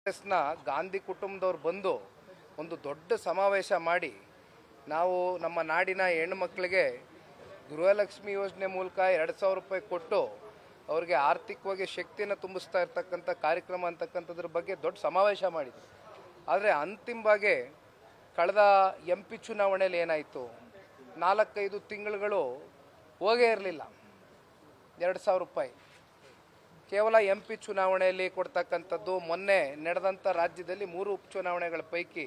ಕಾಂಗ್ರೆಸ್ನ ಗಾಂಧಿ ಕುಟುಂಬದವ್ರು ಬಂದು ಒಂದು ದೊಡ್ಡ ಸಮಾವೇಶ ಮಾಡಿ ನಾವು ನಮ್ಮ ನಾಡಿನ ಹೆಣ್ಣು ಮಕ್ಕಳಿಗೆ ಗೃಹಲಕ್ಷ್ಮಿ ಯೋಜನೆ ಮೂಲಕ 2000 ರೂಪಾಯಿ ಕೊಟ್ಟು ಅವರಿಗೆ ಆರ್ಥಿಕವಾಗಿ ಶಕ್ತಿಯನ್ನು ತುಂಬಿಸ್ತಾ ಇರ್ತಕ್ಕಂಥ ಕಾರ್ಯಕ್ರಮ ಅಂತಕ್ಕಂಥದ್ರ ಬಗ್ಗೆ ದೊಡ್ಡ ಸಮಾವೇಶ ಮಾಡಿದ್ರು. ಆದರೆ ಅಂತಿಮವಾಗಿ ಕಳೆದ MP ಚುನಾವಣೆಯಲ್ಲಿ ಏನಾಯಿತು, 4-5 ತಿಂಗಳುಗಳು ಹೋಗೇ ಇರಲಿಲ್ಲ 2000 ರೂಪಾಯಿ. ಕೇವಲ MP ಚುನಾವಣೆಯಲ್ಲಿ ಕೊಡ್ತಕ್ಕಂಥದ್ದು. ಮೊನ್ನೆ ನಡೆದಂಥ ರಾಜ್ಯದಲ್ಲಿ 3 ಉಪಚುನಾವಣೆಗಳ ಪೈಕಿ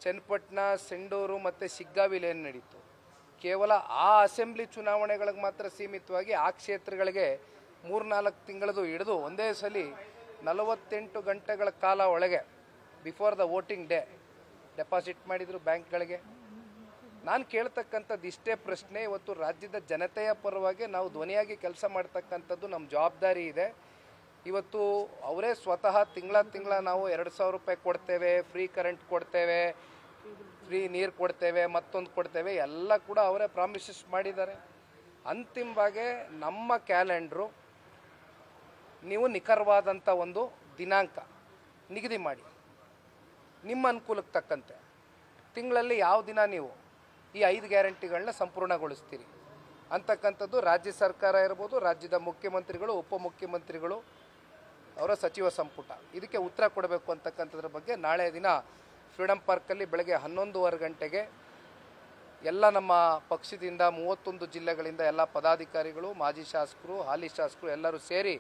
ಚನ್ನಪಟ್ಟಣ, ಸಿಂಡೂರು ಮತ್ತು ಶಿಗ್ಗಾವಿಲಿ ಏನು ನಡೀತು, ಕೇವಲ ಆ ಅಸೆಂಬ್ಲಿ ಚುನಾವಣೆಗಳಿಗೆ ಮಾತ್ರ ಸೀಮಿತವಾಗಿ ಆ ಕ್ಷೇತ್ರಗಳಿಗೆ 3-4 ತಿಂಗಳದು ಹಿಡಿದು ಒಂದೇ ಸಲ 48 ಗಂಟೆಗಳ ಕಾಲ ಒಳಗೆ before the voting day deposit ಮಾಡಿದರು ಬ್ಯಾಂಕ್ಗಳಿಗೆ. ನಾನು ಕೇಳ್ತಕ್ಕಂಥದ್ದು ಇಷ್ಟೇ ಪ್ರಶ್ನೆ, ಇವತ್ತು ರಾಜ್ಯದ ಜನತೆಯ ಪರವಾಗಿ ನಾವು ಧ್ವನಿಯಾಗಿ ಕೆಲಸ ಮಾಡ್ತಕ್ಕಂಥದ್ದು ನಮ್ಮ ಜವಾಬ್ದಾರಿ ಇದೆ. ಇವತ್ತು ಅವರೇ ಸ್ವತಃ ತಿಂಗಳ ನಾವು 2000 ರೂಪಾಯಿ ಕೊಡ್ತೇವೆ, ಫ್ರೀ ಕರೆಂಟ್ ಕೊಡ್ತೇವೆ, ಫ್ರೀ ನೀರು ಕೊಡ್ತೇವೆ, ಮತ್ತೊಂದು ಕೊಡ್ತೇವೆ, ಎಲ್ಲ ಕೂಡ ಅವರೇ ಪ್ರಾಮಿಸಸ್ ಮಾಡಿದ್ದಾರೆ. ಅಂತಿಮವಾಗಿ ನಮ್ಮ ಕ್ಯಾಲೆಂಡ್ರು ನೀವು ನಿಖರವಾದಂಥ ಒಂದು ದಿನಾಂಕ ನಿಗದಿ ಮಾಡಿ, ನಿಮ್ಮ ಅನುಕೂಲಕ್ಕೆ ತಕ್ಕಂತೆ ತಿಂಗಳಲ್ಲಿ ಯಾವ ದಿನ ನೀವು ಈ 5 ಗ್ಯಾರಂಟಿಗಳನ್ನ ಸಂಪೂರ್ಣಗೊಳಿಸ್ತೀರಿ ಅಂತಕ್ಕಂಥದ್ದು ರಾಜ್ಯ ಸರ್ಕಾರ ಇರ್ಬೋದು, ರಾಜ್ಯದ ಮುಖ್ಯಮಂತ್ರಿಗಳು, ಉಪಮುಖ್ಯಮಂತ್ರಿಗಳು, ಅವರ ಸಚಿವ ಸಂಪುಟ ಇದಕ್ಕೆ ಉತ್ತರ ಕೊಡಬೇಕು ಅಂತಕ್ಕಂಥದ್ರ ಬಗ್ಗೆ ನಾಳೆ ದಿನ ಫ್ರೀಡಮ್ ಪಾರ್ಕಲ್ಲಿ ಬೆಳಗ್ಗೆ 11:15 ಗಂಟೆಗೆ ಎಲ್ಲ ನಮ್ಮ ಪಕ್ಷದಿಂದ 31 ಜಿಲ್ಲೆಗಳಿಂದ ಎಲ್ಲ ಪದಾಧಿಕಾರಿಗಳು, ಮಾಜಿ ಶಾಸಕರು, ಹಾಲಿ ಶಾಸಕರು ಎಲ್ಲರೂ ಸೇರಿ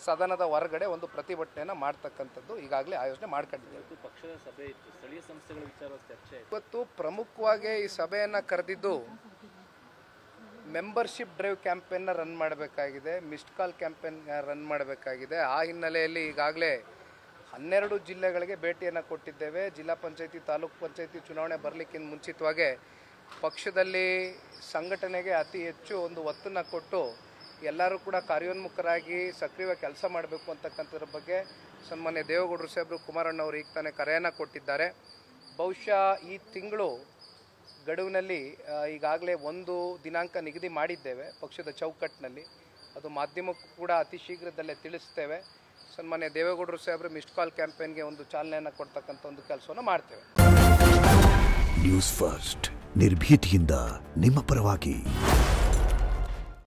ಸದನದ ಹೊರಗಡೆ ಒಂದು ಪ್ರತಿಭಟನೆಯನ್ನು ಮಾಡ್ತಕ್ಕಂಥದ್ದು ಈಗಾಗಲೇ ಆಯೋಜನೆ ಮಾಡ್ಕೊಂಡಿದ್ದೇವೆ. ಪಕ್ಷದ ಸಭೆ ಇತ್ತು, ಸ್ಥಳೀಯ ಸಂಸ್ಥೆಗಳ ವಿಚಾರ ಚರ್ಚೆ. ಇವತ್ತು ಪ್ರಮುಖವಾಗಿ ಈ ಸಭೆಯನ್ನು ಕರೆದಿದ್ದು ಮೆಂಬರ್ಶಿಪ್ ಡ್ರೈವ್ ಕ್ಯಾಂಪೇನ್ನ ರನ್ ಮಾಡಬೇಕಾಗಿದೆ, ಮಿಸ್ಡ್ ಕಾಲ್ ಕ್ಯಾಂಪೇನ್ ರನ್ ಮಾಡಬೇಕಾಗಿದೆ. ಆ ಹಿನ್ನೆಲೆಯಲ್ಲಿ ಈಗಾಗಲೇ 12 ಜಿಲ್ಲೆಗಳಿಗೆ ಭೇಟಿಯನ್ನು ಕೊಟ್ಟಿದ್ದೇವೆ. ಜಿಲ್ಲಾ ಪಂಚಾಯತಿ, ತಾಲೂಕು ಪಂಚಾಯತಿ ಚುನಾವಣೆ ಬರಲಿಕ್ಕಿಂತ ಮುಂಚಿತವಾಗಿ ಪಕ್ಷದಲ್ಲಿ ಸಂಘಟನೆಗೆ ಅತಿ ಹೆಚ್ಚು ಒಂದು ಒತ್ತನ್ನು ಕೊಟ್ಟು ಎಲ್ಲರೂ ಕೂಡ ಕಾರ್ಯೋನ್ಮುಖರಾಗಿ ಸಕ್ರಿಯವಾಗಿ ಕೆಲಸ ಮಾಡಬೇಕು ಅಂತಕ್ಕಂಥದ್ರ ಬಗ್ಗೆ ಸನ್ಮಾನ್ಯ ದೇವೇಗೌಡರು ಸಾಹೇಬರು, ಕುಮಾರಣ್ಣವರು ಈಗ ತಾನೇ ಕರೆಯನ್ನು ಕೊಟ್ಟಿದ್ದಾರೆ. ಬಹುಶಃ ಈ ತಿಂಗಳು ಗಡುವಿನಲ್ಲಿ ಈಗಾಗಲೇ ಒಂದು ದಿನಾಂಕ ನಿಗದಿ ಮಾಡಿದ್ದೇವೆ ಪಕ್ಷದ ಚೌಕಟ್ಟಿನಲ್ಲಿ. ಅದು ಮಾಧ್ಯಮಕ್ಕೂ ಕೂಡ ಅತಿ ಶೀಘ್ರದಲ್ಲೇ ತಿಳಿಸ್ತೇವೆ. ಸನ್ಮಾನ್ಯ ದೇವೇಗೌಡರು ಸಾಹೇಬರು ಮಿಸ್ಡ್ ಕಾಲ್ ಕ್ಯಾಂಪೇನ್ಗೆ ಒಂದು ಚಾಲನೆಯನ್ನು ಕೊಡ್ತಕ್ಕಂಥ ಒಂದು ಕೆಲಸವನ್ನು ಮಾಡ್ತೇವೆ. ನ್ಯೂಸ್ ಫಸ್ಟ್, ನಿರ್ಭೀತಿಯಿಂದ ನಿಮ್ಮ ಪರವಾಗಿ.